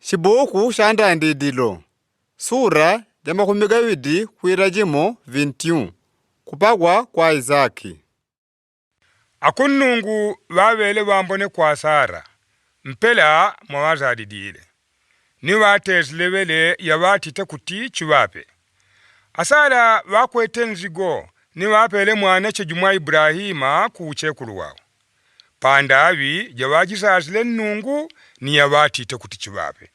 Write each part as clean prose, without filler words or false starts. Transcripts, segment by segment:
Shibuku shandandidilo. Sura ya makumi gawidi kuirajimo 21. Kupagwa kwa Isaki. Akunnungu wawele wambone kwa Sara. Mpela mwawazadidile. Ni watezlewele ya watite kuti chiwape. Asara wakwete nzigo ni wapele mwanache jumwa Ibrahima kuchekulu wao. Pandawi jawajisazile nungu ni ya watite kuti chiwape.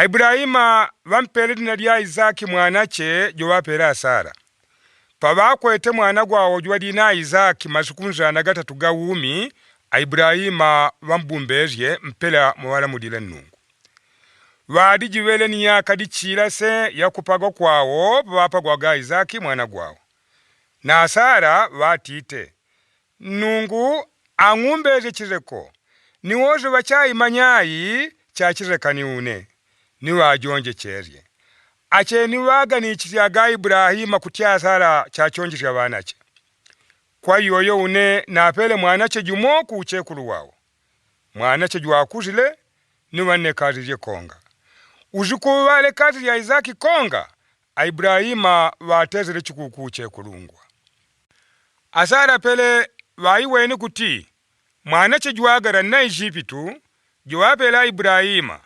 Ibrahima wampele dina dia Isaki mwanache jawapela Sara. Pawakwete mwana gwawo jwadina Isaki masukunza na gatatu gawumi, Ibrahima wambumbezye mpela mwala mudile nungu. Wadi jiwele ni yakadichila se ya kupagwa kwawo pawapagwa ga Isaki mwana gwawo. Na Sara watite. Nungu angumbeze chireko. Niwoze wachayi manyayi cha chireka ni une. Ni wajonje cherye. Ache ni waga ni chisiaga Ibrahima kutia Sara cha chonji cha wanache. Kwa yoyo une na pele mwanache jumo kuchekulu wao. Mwanache juakuzile ni wane kazi je konga. Ujuku wale kazi ya Isaki konga, Ibrahima watezele chuku kuchekulungwa. Asara pele waiweni kuti, mwanache juagara na Ijipitu, juapela Ibrahima,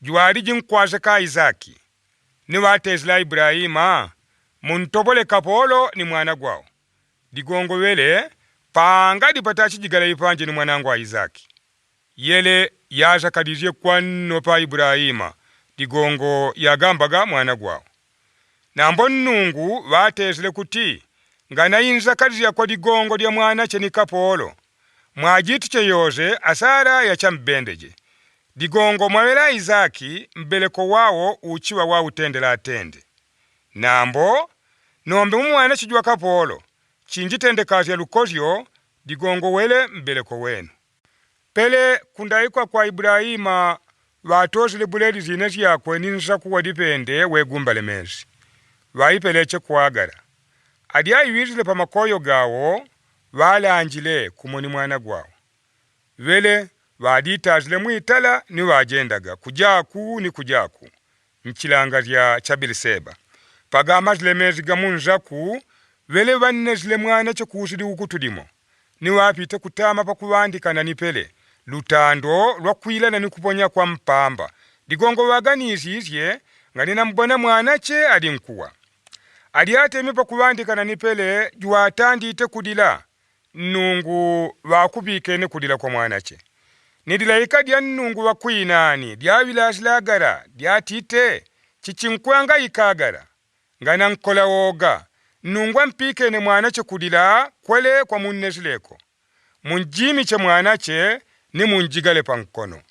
juariji nkwase ka Isaki. Ni watezela Ibrahima, muntobole kapolo ni mwana gwao. Digongo wele, panga dipatachi jigala ipanje ni mwanangu wa Isaki. Yele yaza kadije kwano pa Ibrahima, digongo yagambaga mwana gwao. Na mbonungu watezele kuti, ngana inza kadije kwa digongo dia mwana cheni kapolo. Mwajitu che yoze Asara ya chambendeje. Digongo mwawela Isaki mbeleko wao uchiwa wao utendela atende. Nambo, nombe mwana chijua kapolo, chinjitende kazi ya lukozyo, digongo wele mbeleko wenu. Pele kundaikwa kwa Ibrahima, watozile buledi zinesi ya kweninsa kuwa dipende wegumbale mezi. Waipeleche kuagara. Adia iwizile pa makoyo gawo, wala anjile kumoni mwana gwao. Wele, wadita zile muitala ni wajendaga, kujaku ni kujaku. Mchilanga ya Chabiliseba. Pagama zile mezi gamunzaku, wele wanne zile mwana chokusidi ukutudimo. Ni wapite kutama pa kuwandika na nipele. Lutando, lwakwila na nikuponya kwa mpamba. Digongo waganizi izye, nganina mbona mwanache adinkuwa. Adiate mipa kuwandika na nipele, juatandi ite kudila. Nungu wakubike ni kudila kwa mwanache. Nidilaika dia nungu wakuinani, dia wilasilagara, dia tite, chichinkwanga ikagara. Ngana nkola woga, nungwa mpike ni mwanache kudila, kwele kwa munezileko. Munjimi che mwanache ni munjigale pankono.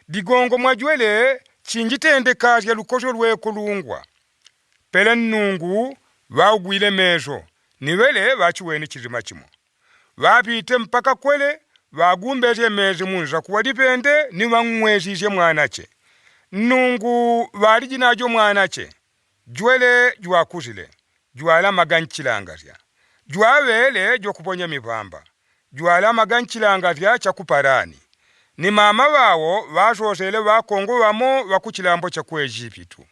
Digongo mwajwele, chinjitende kazi ya lukosho lwe kulungwa. Pele nungu, waugwile mezo, niwele wachuweni chizimachimo. Wapite mpaka kwele, wagumbeze mezi munza kuwa dipende ni wangwezishe mwanache. Nungu warijinajo mwanache. Jwele juakuzile. Juala maganchilangazya. Juawele jokuponya mipamba. Juala maganchilangazya chakuparani. Ni mama wao wasosele wakongo wamo wakuchilambo chakwe Ejipitu.